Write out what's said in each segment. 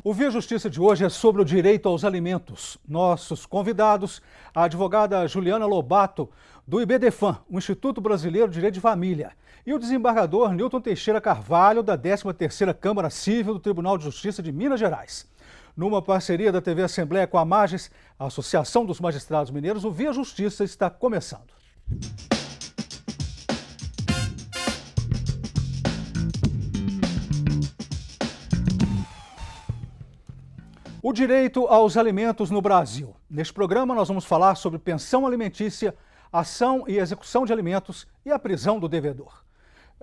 O Via Justiça de hoje é sobre o direito aos alimentos. Nossos convidados, a advogada Juliana Lobato, do IBDFAM, o Instituto Brasileiro de Direito de Família, e o desembargador Nilton Teixeira Carvalho, da 13ª Câmara Civil do Tribunal de Justiça de Minas Gerais. Numa parceria da TV Assembleia com a Magis, a Associação dos Magistrados Mineiros, o Via Justiça está começando. O direito aos alimentos no Brasil. Neste programa nós vamos falar sobre pensão alimentícia, ação e execução de alimentos e a prisão do devedor.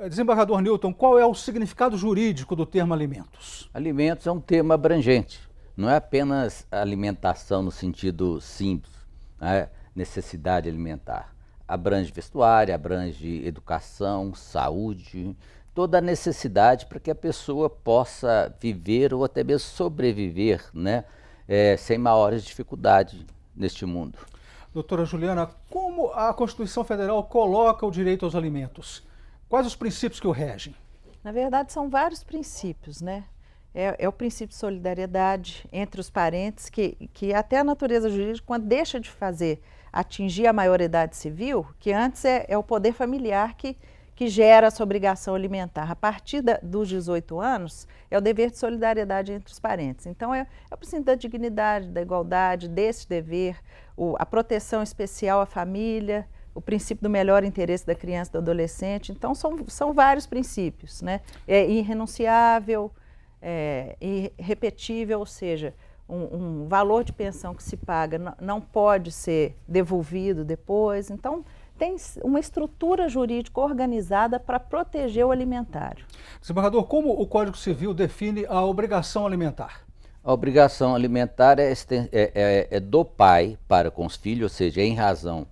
Desembargador Nilton, qual é o significado jurídico do termo alimentos? Alimentos é um termo abrangente, não é apenas alimentação no sentido simples, né? Necessidade alimentar. Abrange vestuário, abrange educação, saúde, toda a necessidade para que a pessoa possa viver ou até mesmo sobreviver, né, sem maiores dificuldades neste mundo. Doutora Juliana, como a Constituição Federal coloca o direito aos alimentos? Quais os princípios que o regem? Na verdade, são vários princípios, né? É o princípio de solidariedade entre os parentes, que até a natureza jurídica, quando deixa de atingir a maioridade civil, que antes é o poder familiar que gera essa obrigação alimentar. A partir dos 18 anos, é o dever de solidariedade entre os parentes. Então, é o princípio da dignidade, da igualdade, desse dever, a proteção especial à família, o princípio do melhor interesse da criança e do adolescente. Então, são vários princípios, né? É irrenunciável, irrepetível, ou seja, um valor de pensão que se paga não pode ser devolvido depois. Então, tem uma estrutura jurídica organizada para proteger o alimentário. Desembargador, como o Código Civil define a obrigação alimentar? A obrigação alimentar é do pai para com os filhos, ou seja, em razão,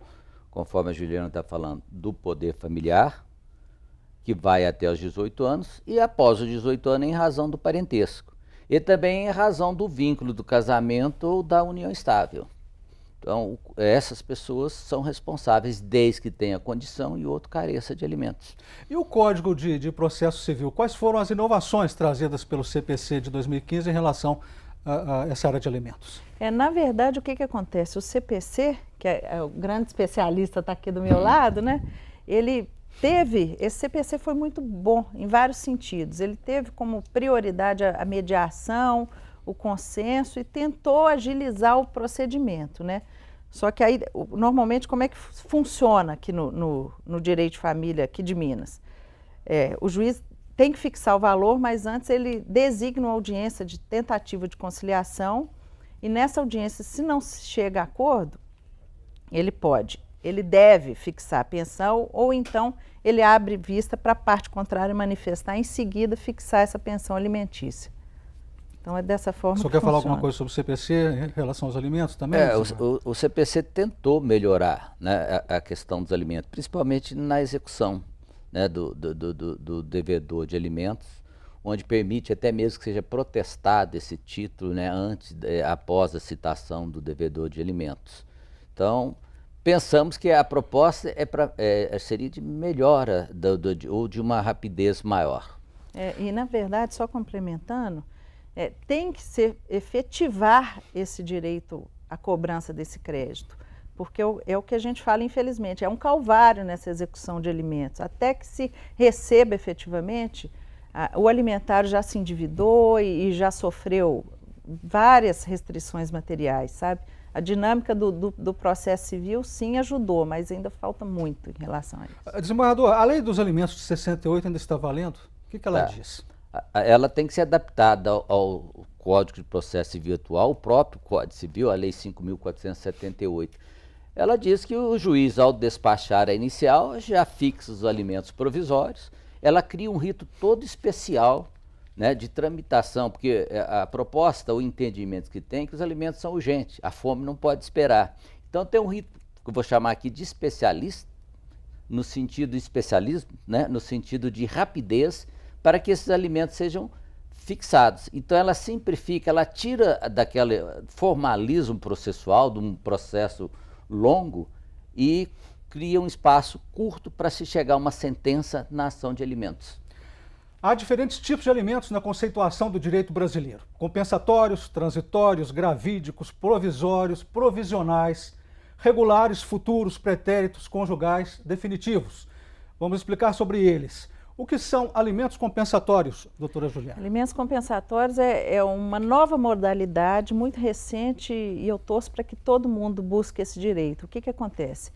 conforme a Juliana está falando, do poder familiar, que vai até os 18 anos, e após os 18 anos em razão do parentesco. E também em razão do vínculo do casamento ou da união estável. Então, essas pessoas são responsáveis desde que tenha condição e o outro careça de alimentos. E o Código de Processo Civil, quais foram as inovações trazidas pelo CPC de 2015 em relação a essa área de alimentos? Na verdade, o que acontece? O CPC, que é o grande especialista, está aqui do meu lado, né? Esse CPC foi muito bom em vários sentidos. Ele teve como prioridade a mediação, o consenso e tentou agilizar o procedimento, né? Só que aí, normalmente, como é que funciona aqui no direito de família aqui de Minas? O juiz tem que fixar o valor, mas antes ele designa uma audiência de tentativa de conciliação e nessa audiência, se não se chega a acordo, ele deve fixar a pensão ou então ele abre vista para a parte contrária manifestar, em seguida fixar essa pensão alimentícia. Então é dessa forma que funciona. Quer falar alguma coisa sobre o CPC em relação aos alimentos também? O CPC tentou melhorar, né, a questão dos alimentos, principalmente na execução, né, do devedor de alimentos, onde permite até mesmo que seja protestado esse título, né, após a citação do devedor de alimentos. Então, pensamos que a proposta seria de melhora ou de uma rapidez maior. E, na verdade, só complementando, tem que efetivar esse direito à cobrança desse crédito, porque é o que a gente fala, infelizmente, é um calvário nessa execução de alimentos. Até que se receba efetivamente, o alimentário já se endividou e já sofreu várias restrições materiais, sabe? A dinâmica do processo civil, sim, ajudou, mas ainda falta muito em relação a isso. Desembargador, a lei dos alimentos de 68 ainda está valendo? O que ela diz? Ela tem que ser adaptada ao Código de Processo Civil atual, o próprio Código Civil, a Lei 5.478. Ela diz que o juiz, ao despachar a inicial, já fixa os alimentos provisórios, ela cria um rito todo especial, né, de tramitação, porque a proposta, o entendimento que tem, é que os alimentos são urgentes, a fome não pode esperar. Então tem um rito, que eu vou chamar aqui de especialista, no sentido de especialismo, né, no sentido de rapidez, para que esses alimentos sejam fixados. Então ela simplifica, ela tira daquele formalismo processual, de um processo longo, e cria um espaço curto para se chegar a uma sentença na ação de alimentos. Há diferentes tipos de alimentos na conceituação do direito brasileiro: compensatórios, transitórios, gravídicos, provisórios, provisionais, regulares, futuros, pretéritos, conjugais, definitivos. Vamos explicar sobre eles. O que são alimentos compensatórios, doutora Juliana? Alimentos compensatórios é uma nova modalidade muito recente e eu torço para que todo mundo busque esse direito. O que acontece?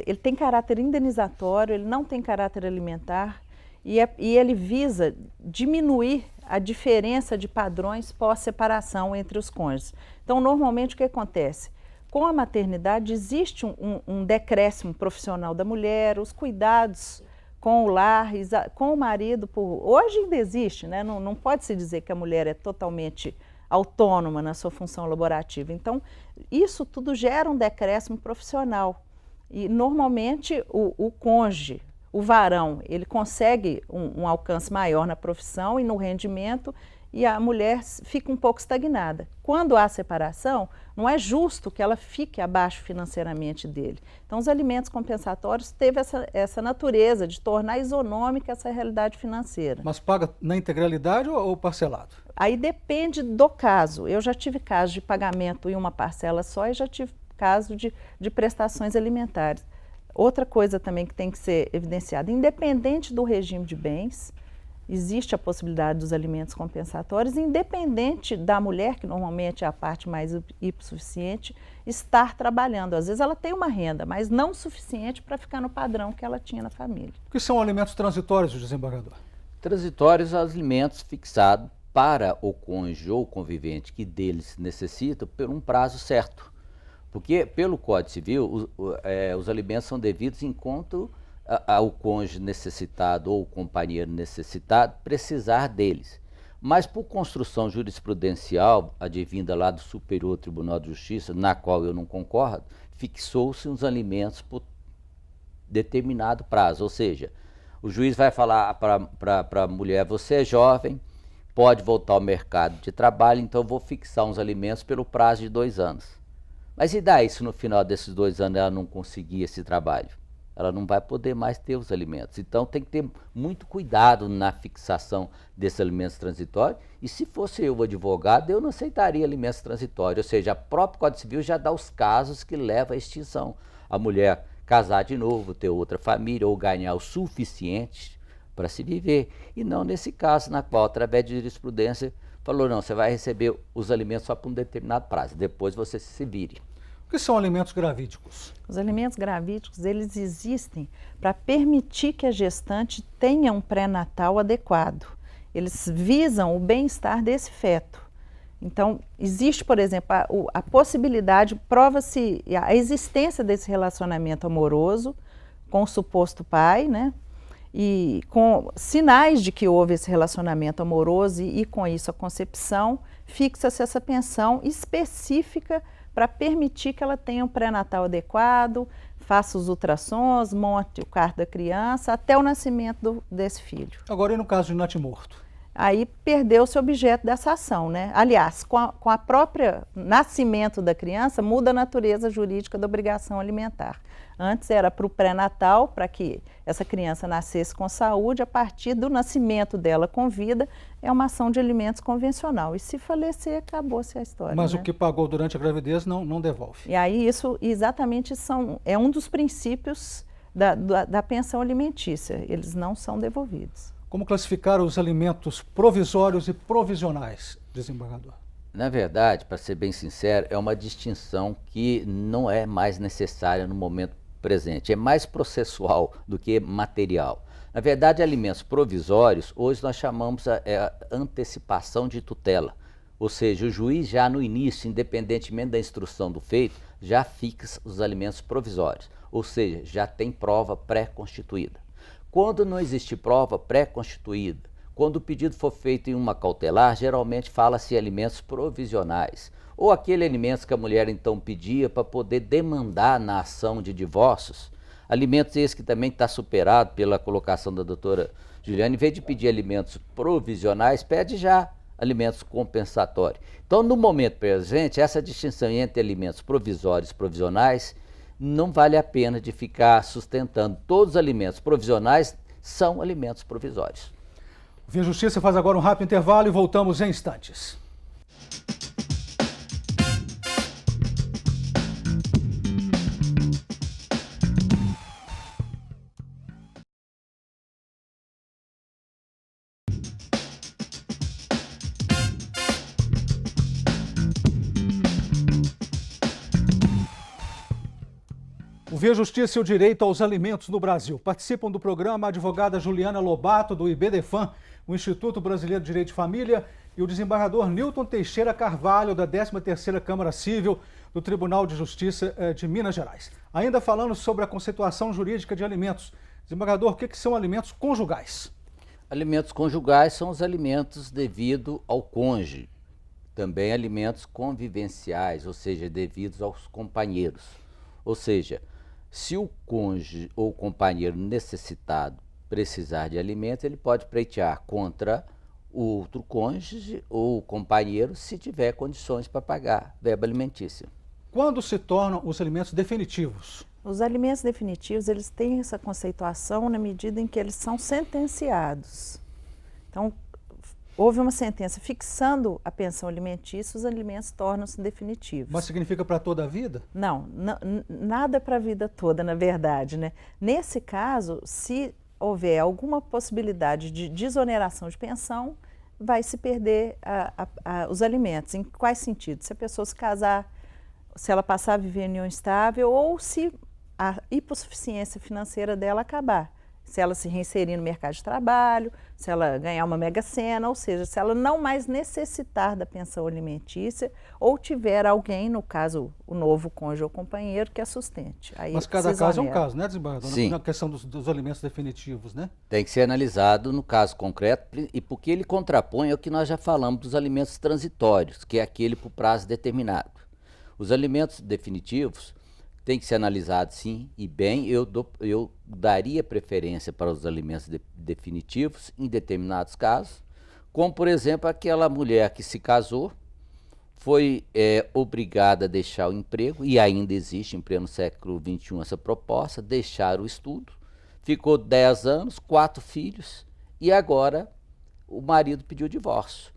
Ele tem caráter indenizatório, ele não tem caráter alimentar e ele visa diminuir a diferença de padrões pós-separação entre os cônjuges. Então, normalmente, o que acontece? Com a maternidade, existe um decréscimo profissional da mulher, os cuidados com o lar, com o marido. Hoje ainda existe, né? Não pode se dizer que a mulher é totalmente autônoma na sua função laborativa. Então, isso tudo gera um decréscimo profissional. E, normalmente, o cônjuge, o varão, ele consegue um alcance maior na profissão e no rendimento, e a mulher fica um pouco estagnada. Quando há separação, não é justo que ela fique abaixo financeiramente dele. Então, os alimentos compensatórios teve essa natureza de tornar isonômica essa realidade financeira. Mas paga na integralidade ou parcelado? Aí depende do caso. Eu já tive caso de pagamento em uma parcela só e já tive caso de prestações alimentares. Outra coisa também que tem que ser evidenciada, independente do regime de bens, existe a possibilidade dos alimentos compensatórios, independente da mulher, que normalmente é a parte mais hipossuficiente, estar trabalhando. Às vezes ela tem uma renda, mas não suficiente para ficar no padrão que ela tinha na família. O que são alimentos transitórios, desembargador? Transitórios são alimentos fixados para o cônjuge ou convivente que deles necessita por um prazo certo. Porque, pelo Código Civil, os alimentos são devidos enquanto ao cônjuge necessitado ou o companheiro necessitado precisar deles. Mas por construção jurisprudencial, advinda lá do Superior Tribunal de Justiça, na qual eu não concordo, fixou-se os alimentos por determinado prazo. Ou seja, o juiz vai falar para a mulher: você é jovem, pode voltar ao mercado de trabalho, então eu vou fixar uns alimentos pelo prazo de 2 anos. Mas e daí se no final desses 2 anos ela não conseguir esse trabalho? Ela não vai poder mais ter os alimentos. Então tem que ter muito cuidado na fixação desses alimentos transitórios. E se fosse eu o advogado, eu não aceitaria alimentos transitórios. Ou seja, o próprio Código Civil já dá os casos que levam à extinção. A mulher casar de novo, ter outra família ou ganhar o suficiente para se viver. E não nesse caso, na qual, através de jurisprudência, falou: não, você vai receber os alimentos só por um determinado prazo, depois você se vire. O que são alimentos gravídicos? Os alimentos gravídicos, eles existem para permitir que a gestante tenha um pré-natal adequado. Eles visam o bem-estar desse feto. Então, existe, por exemplo, a possibilidade, prova-se a existência desse relacionamento amoroso com o suposto pai, né? E com sinais de que houve esse relacionamento amoroso e com isso a concepção, fixa-se essa pensão específica para permitir que ela tenha um pré-natal adequado, faça os ultrassons, monte o carro da criança até o nascimento desse filho. Agora, e no caso de natimorto? Aí perdeu-se o objeto dessa ação, né? Aliás, com a própria nascimento da criança, muda a natureza jurídica da obrigação alimentar. Antes era para o pré-natal, para que essa criança nascesse com saúde, a partir do nascimento dela com vida, é uma ação de alimentos convencional. E se falecer, acabou-se a história. Mas né? o que pagou durante a gravidez não devolve. E aí isso exatamente é um dos princípios da pensão alimentícia. Eles não são devolvidos. Como classificar os alimentos provisórios e provisionais, desembargador? Na verdade, para ser bem sincero, é uma distinção que não é mais necessária no momento presente. É mais processual do que material. Na verdade, alimentos provisórios, hoje nós chamamos a antecipação de tutela. Ou seja, o juiz já no início, independentemente da instrução do feito, já fixa os alimentos provisórios. Ou seja, já tem prova pré-constituída. Quando não existe prova pré-constituída, quando o pedido for feito em uma cautelar, geralmente fala-se em alimentos provisionais, ou aquele alimentos que a mulher então pedia para poder demandar na ação de divórcios, alimentos esses que também está superado pela colocação da doutora Juliana, em vez de pedir alimentos provisionais, pede já alimentos compensatórios. Então, no momento presente, essa distinção entre alimentos provisórios e provisionais não vale a pena de ficar sustentando. Todos os alimentos provisionais são alimentos provisórios. Via Justiça faz agora um rápido intervalo e voltamos em instantes. O Via Justiça e o Direito aos Alimentos no Brasil. Participam do programa a advogada Juliana Lobato, do IBDFAM, o Instituto Brasileiro de Direito de Família, e o desembargador Nilton Teixeira Carvalho, da 13ª Câmara Civil do Tribunal de Justiça de Minas Gerais. Ainda falando sobre a conceituação jurídica de alimentos. Desembargador, o que são alimentos conjugais? Alimentos conjugais são os alimentos devidos ao cônjuge. Também alimentos convivenciais, ou seja, devidos aos companheiros. Ou seja, se o cônjuge ou o companheiro necessitado precisar de alimento, ele pode pleitear contra o outro cônjuge ou o companheiro se tiver condições para pagar verba alimentícia. Quando se tornam os alimentos definitivos? Os alimentos definitivos, eles têm essa conceituação na medida em que eles são sentenciados. Então, houve uma sentença fixando a pensão alimentícia, os alimentos tornam-se definitivos. Mas significa para toda a vida? Não, nada para a vida toda, na verdade, né? Nesse caso, se houver alguma possibilidade de desoneração de pensão, vai se perder os alimentos. Em quais sentidos? Se a pessoa se casar, se ela passar a viver em união estável ou se a hipossuficiência financeira dela acabar. Se ela se reinserir no mercado de trabalho, se ela ganhar uma mega-sena, ou seja, se ela não mais necessitar da pensão alimentícia ou tiver alguém, no caso o novo cônjuge ou companheiro, que a sustente. Aí mas cada caso é um caso, né, desembargador? Sim. Na questão dos alimentos definitivos, né? Tem que ser analisado no caso concreto e porque ele contrapõe ao que nós já falamos dos alimentos transitórios, que é aquele por prazo determinado. Os alimentos definitivos tem que ser analisado sim e bem. Eu daria preferência para os alimentos definitivos em determinados casos, como por exemplo aquela mulher que se casou, foi obrigada a deixar o emprego, e ainda existe em pleno século XXI essa proposta, deixar o estudo, ficou 10 anos, 4 filhos, e agora o marido pediu divórcio.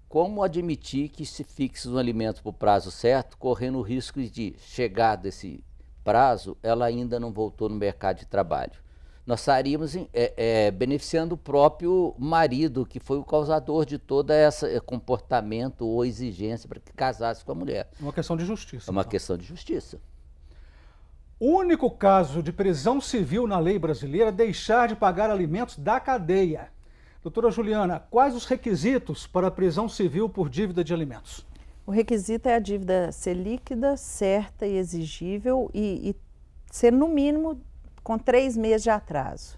Como admitir que se fixe um alimento por prazo certo, correndo o risco de chegar desse prazo, ela ainda não voltou no mercado de trabalho? Nós estaríamos beneficiando o próprio marido, que foi o causador de todo esse comportamento ou exigência para que casasse com a mulher. É uma questão de justiça. É uma questão de justiça. O único caso de prisão civil na lei brasileira é deixar de pagar alimentos da cadeia. Doutora Juliana, quais os requisitos para a prisão civil por dívida de alimentos? O requisito é a dívida ser líquida, certa e exigível e ser no mínimo com 3 meses de atraso.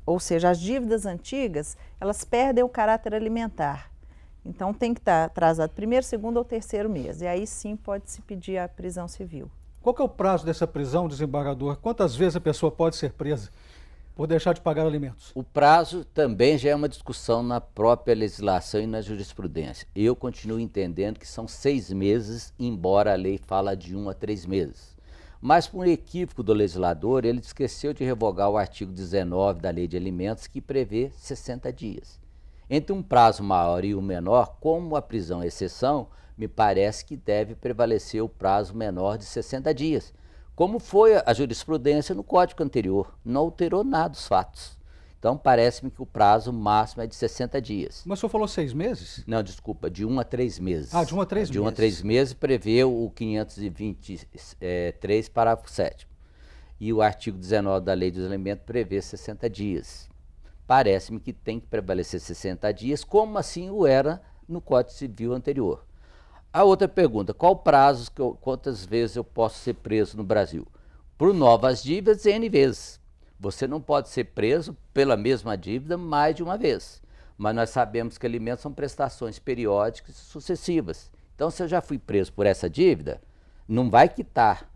Ou seja, as dívidas antigas, elas perdem o caráter alimentar. Então tem que estar atrasado primeiro, segundo ou terceiro mês. E aí sim pode-se pedir a prisão civil. Qual que é o prazo dessa prisão, desembargador? Quantas vezes a pessoa pode ser presa por deixar de pagar alimentos? O prazo também já é uma discussão na própria legislação e na jurisprudência. Eu continuo entendendo que são 6 meses, embora a lei fala de 1 a 3 meses. Mas por um equívoco do legislador, ele esqueceu de revogar o artigo 19 da Lei de Alimentos, que prevê 60 dias. Entre um prazo maior e um menor, como a prisão é exceção, me parece que deve prevalecer o prazo menor de 60 dias. Como foi a jurisprudência no Código anterior, não alterou nada os fatos. Então, parece-me que o prazo máximo é de 60 dias. Mas o senhor falou 6 meses? Não, desculpa, de 1 a 3 meses. Ah, de 1 a 3 meses. De 1 a 3 meses prevê o 523, parágrafo 7º. E o artigo 19 da Lei dos Alimentos prevê 60 dias. Parece-me que tem que prevalecer 60 dias, como assim o era no Código Civil anterior. A outra pergunta, qual prazo, quantas vezes eu posso ser preso no Brasil? Por novas dívidas, N vezes. Você não pode ser preso pela mesma dívida mais de uma vez. Mas nós sabemos que alimentos são prestações periódicas e sucessivas. Então, se eu já fui preso por essa dívida, não vai quitar.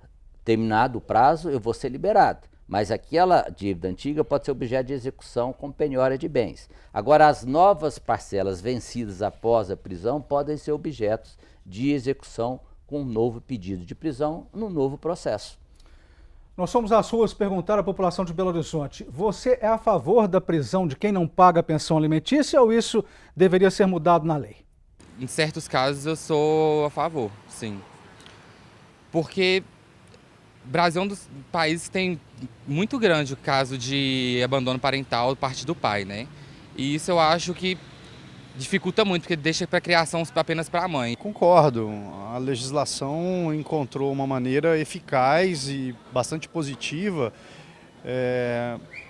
Terminado o prazo, eu vou ser liberado. Mas aquela dívida antiga pode ser objeto de execução com penhora de bens. Agora, as novas parcelas vencidas após a prisão podem ser objetos de execução com um novo pedido de prisão no novo processo. Nós fomos às ruas perguntar à população de Belo Horizonte: você é a favor da prisão de quem não paga a pensão alimentícia ou isso deveria ser mudado na lei? Em certos casos eu sou a favor, sim. Porque o Brasil é um dos países que tem muito grande o caso de abandono parental por parte do pai, né? E isso eu acho que dificulta muito, porque deixa para a criação apenas para a mãe. Concordo, a legislação encontrou uma maneira eficaz e bastante positiva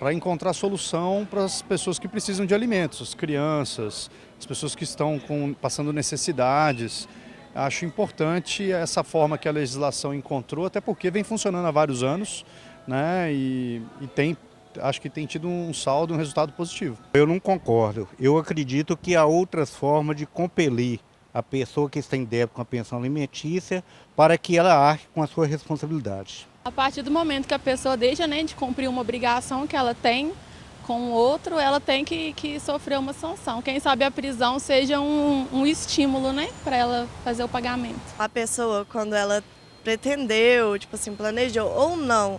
para encontrar solução para as pessoas que precisam de alimentos, as crianças, as pessoas que estão passando necessidades. Acho importante essa forma que a legislação encontrou, até porque vem funcionando há vários anos, né? Acho que tem tido um saldo, um resultado positivo. Eu não concordo. Eu acredito que há outras formas de compelir a pessoa que está em débito com a pensão alimentícia para que ela arque com a sua responsabilidade. A partir do momento que a pessoa deixa, né, de cumprir uma obrigação que ela tem com o outro, ela tem que sofrer uma sanção. Quem sabe a prisão seja um estímulo, né, para ela fazer o pagamento. A pessoa, quando ela pretendeu, tipo assim, planejou ou não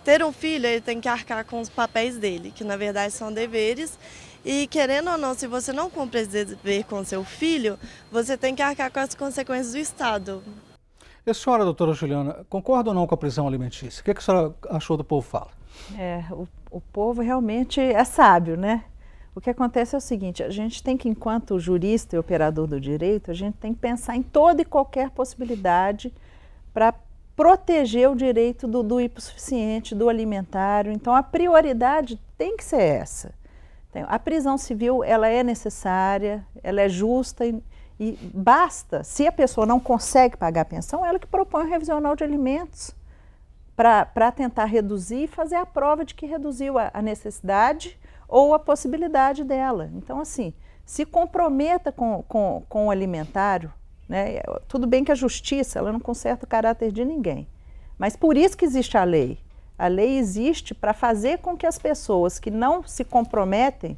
ter um filho, ele tem que arcar com os papéis dele, que na verdade são deveres. E querendo ou não, se você não cumpre esse dever com seu filho, você tem que arcar com as consequências do Estado. E a senhora, doutora Juliana, concorda ou não com a prisão alimentícia? O que a senhora achou do Povo Fala? O povo realmente é sábio, né? O que acontece é o seguinte: a gente tem que, enquanto jurista e operador do direito, a gente tem que pensar em toda e qualquer possibilidade para proteger o direito do hipossuficiente, do alimentário. Então, a prioridade tem que ser essa. Então, a prisão civil, ela é necessária, ela é justa e basta, se a pessoa não consegue pagar a pensão, ela que propõe o revisional de alimentos para tentar reduzir e fazer a prova de que reduziu a necessidade ou a possibilidade dela. Então, assim, se comprometa com o alimentário, né? Tudo bem que a justiça, ela não conserta o caráter de ninguém, mas por isso que existe a lei. A lei existe para fazer com que as pessoas que não se comprometem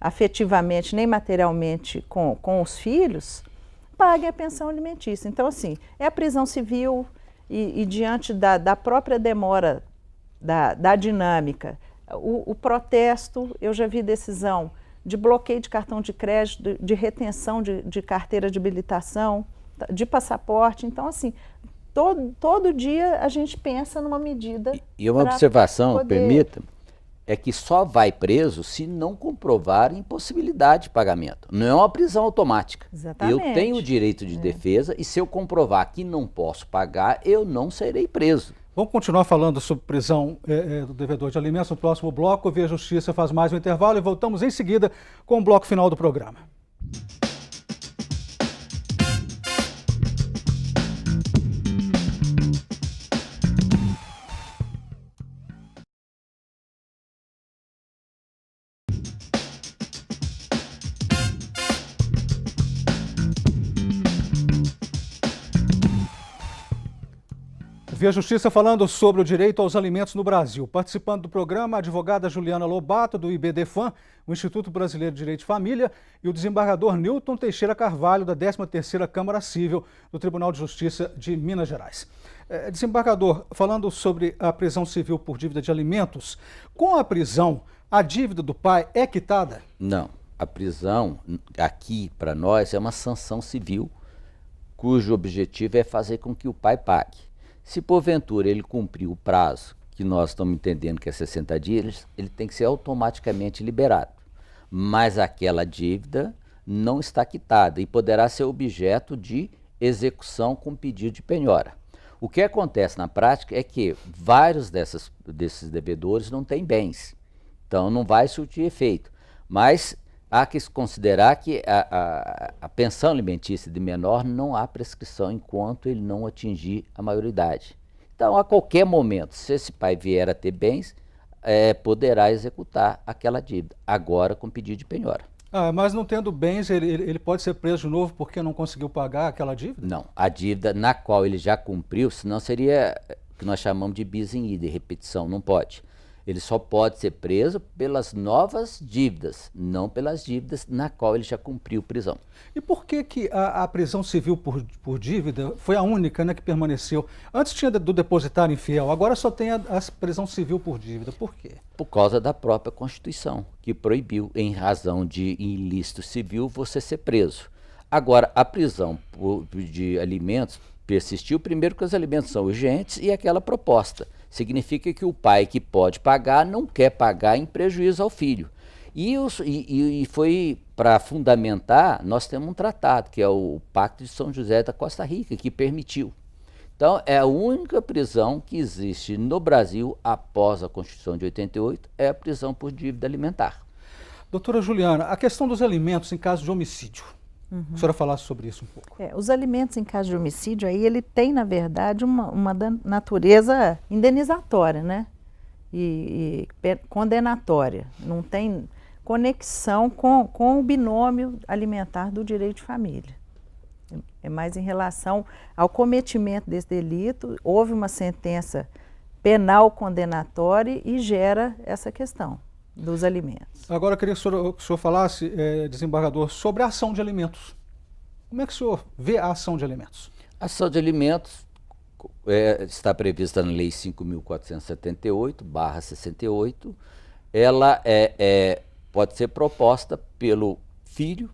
afetivamente nem materialmente com os filhos paguem a pensão alimentícia. Então, assim, é a prisão civil e diante da própria demora da dinâmica, o protesto, eu já vi decisão de bloqueio de cartão de crédito, de retenção de carteira de habilitação, de passaporte. Então, assim, todo dia a gente pensa numa medida. E uma observação, permita, é que só vai preso se não comprovar impossibilidade de pagamento. Não é uma prisão automática. Exatamente. Eu tenho o direito de defesa e se eu comprovar que não posso pagar, eu não serei preso. Vamos continuar falando sobre prisão do devedor de alimentos no próximo bloco. Via Justiça faz mais um intervalo e voltamos em seguida com o bloco final do programa. Via Justiça falando sobre o direito aos alimentos no Brasil. Participando do programa, a advogada Juliana Lobato, do IBDFAM, o Instituto Brasileiro de Direito de Família, e o desembargador Newton Teixeira Carvalho, da 13ª Câmara Civil do Tribunal de Justiça de Minas Gerais. Desembargador, falando sobre a prisão civil por dívida de alimentos, com a prisão, a dívida do pai é quitada? Não. A prisão, aqui, para nós, é uma sanção civil, cujo objetivo é fazer com que o pai pague. Se porventura ele cumprir o prazo, que nós estamos entendendo que é 60 dias, ele tem que ser automaticamente liberado. Mas aquela dívida não está quitada e poderá ser objeto de execução com pedido de penhora. O que acontece na prática é que vários desses devedores não têm bens, então não vai surtir efeito. Mas há que considerar que a pensão alimentícia de menor não há prescrição enquanto ele não atingir a maioridade. Então, a qualquer momento, se esse pai vier a ter bens, poderá executar aquela dívida, agora com pedido de penhora. Mas não tendo bens, ele pode ser preso de novo porque não conseguiu pagar aquela dívida? Não, a dívida na qual ele já cumpriu, senão seria o que nós chamamos de bis in idem, repetição, não pode. Ele só pode ser preso pelas novas dívidas, não pelas dívidas na qual ele já cumpriu prisão. E por que a prisão civil por dívida foi a única, né, que permaneceu? Antes tinha do depositário infiel, agora só tem a prisão civil por dívida. Por quê? Por causa da própria Constituição, que proibiu, em razão de ilícito civil, você ser preso. Agora, a prisão de alimentos persistiu, primeiro que os alimentos são urgentes e aquela proposta. Significa que o pai que pode pagar não quer pagar em prejuízo ao filho. E foi para fundamentar, nós temos um tratado, que é o Pacto de São José da Costa Rica, que permitiu. Então, é a única prisão que existe no Brasil após a Constituição de 88, é a prisão por dívida alimentar. Doutora Juliana, a questão dos alimentos em caso de homicídio. A senhora falasse sobre isso um pouco. Os alimentos em caso de homicídio, aí ele tem, na verdade, uma natureza indenizatória, né? E condenatória. Não tem conexão com o binômio alimentar do direito de família. É mais em relação ao cometimento desse delito. Houve uma sentença penal condenatória e gera essa questão dos alimentos. Agora eu queria que o senhor falasse, desembargador, sobre a ação de alimentos. Como é que o senhor vê a ação de alimentos? A ação de alimentos está prevista na Lei 5.478/68. Ela pode ser proposta pelo filho,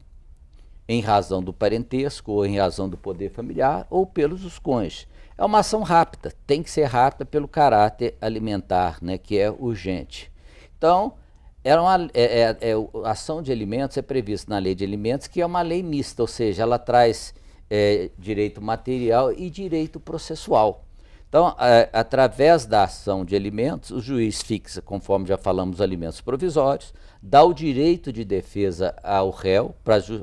em razão do parentesco, ou em razão do poder familiar, ou pelos cônjuges. É uma ação rápida, tem que ser rápida pelo caráter alimentar, né, que é urgente. Então, a ação de alimentos é prevista na Lei de Alimentos, que é uma lei mista, ou seja, ela traz direito material e direito processual. Então, através da ação de alimentos, o juiz fixa, conforme já falamos, os alimentos provisórios, dá o direito de defesa ao réu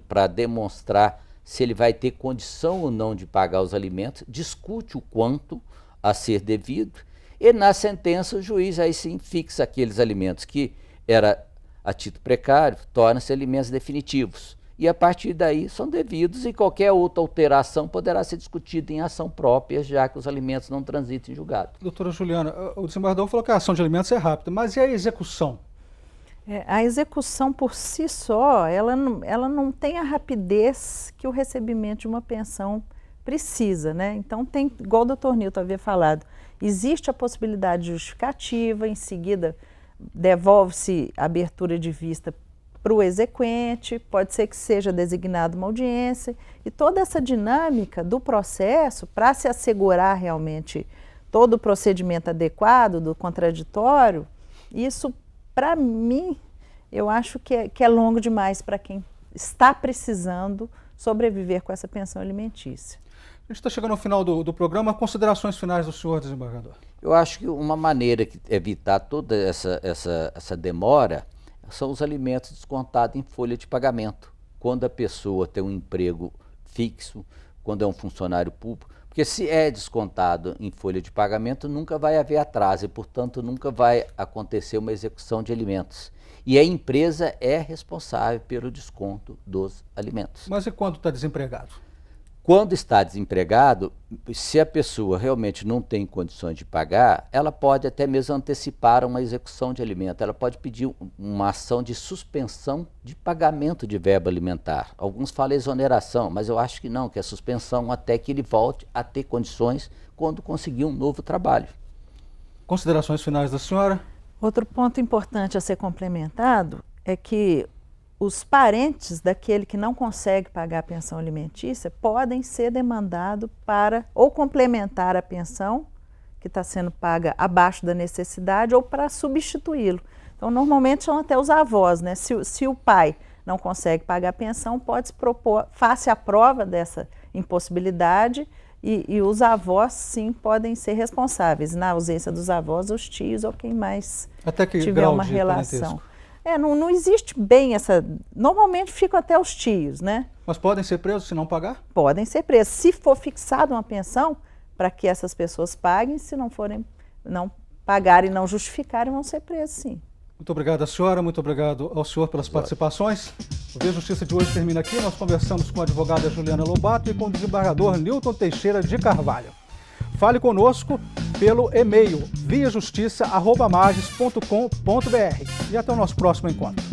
para demonstrar se ele vai ter condição ou não de pagar os alimentos, discute o quanto a ser devido, e na sentença o juiz aí sim fixa aqueles alimentos que era a título precário, torna-se alimentos definitivos. E a partir daí são devidos e qualquer outra alteração poderá ser discutida em ação própria, já que os alimentos não transitam em julgado. Doutora Juliana, o desembargador falou que a ação de alimentos é rápida, mas e a execução? A execução por si só, ela não tem a rapidez que o recebimento de uma pensão precisa, né? Então tem, igual o doutor Nilton havia falado, existe a possibilidade justificativa, em seguida devolve-se a abertura de vista para o exequente, pode ser que seja designada uma audiência, e toda essa dinâmica do processo, para se assegurar realmente todo o procedimento adequado do contraditório, isso, para mim, eu acho que é longo demais para quem está precisando sobreviver com essa pensão alimentícia. A gente está chegando ao final do programa. Considerações finais do senhor, desembargador. Eu acho que uma maneira de evitar toda essa demora são os alimentos descontados em folha de pagamento. Quando a pessoa tem um emprego fixo, quando é um funcionário público, porque se é descontado em folha de pagamento, nunca vai haver atraso e, portanto, nunca vai acontecer uma execução de alimentos. E a empresa é responsável pelo desconto dos alimentos. Mas e quando está desempregado? Quando está desempregado, se a pessoa realmente não tem condições de pagar, ela pode até mesmo antecipar uma execução de alimento. Ela pode pedir uma ação de suspensão de pagamento de verba alimentar. Alguns falam exoneração, mas eu acho que não, que é suspensão até que ele volte a ter condições quando conseguir um novo trabalho. Considerações finais da senhora? Outro ponto importante a ser complementado é que os parentes daquele que não consegue pagar a pensão alimentícia podem ser demandados para ou complementar a pensão que está sendo paga abaixo da necessidade ou para substituí-lo. Então, normalmente são até os avós, né? Se o pai não consegue pagar a pensão, pode se propor, face à prova dessa impossibilidade, e os avós, sim, podem ser responsáveis. Na ausência dos avós, os tios ou quem mais até que tiver grau uma de relação. parentesco? Não existe bem essa... Normalmente ficam até os tios, né? Mas podem ser presos se não pagar? Podem ser presos. Se for fixada uma pensão, para que essas pessoas paguem, se não pagarem e não justificarem, vão ser presos, sim. Muito obrigado à senhora, muito obrigado ao senhor pelas participações. O Vê Justiça de hoje termina aqui. Nós conversamos com a advogada Juliana Lobato e com o desembargador Nilton Teixeira de Carvalho. Fale conosco pelo e-mail viajustiça@mages.com.br. E até o nosso próximo encontro.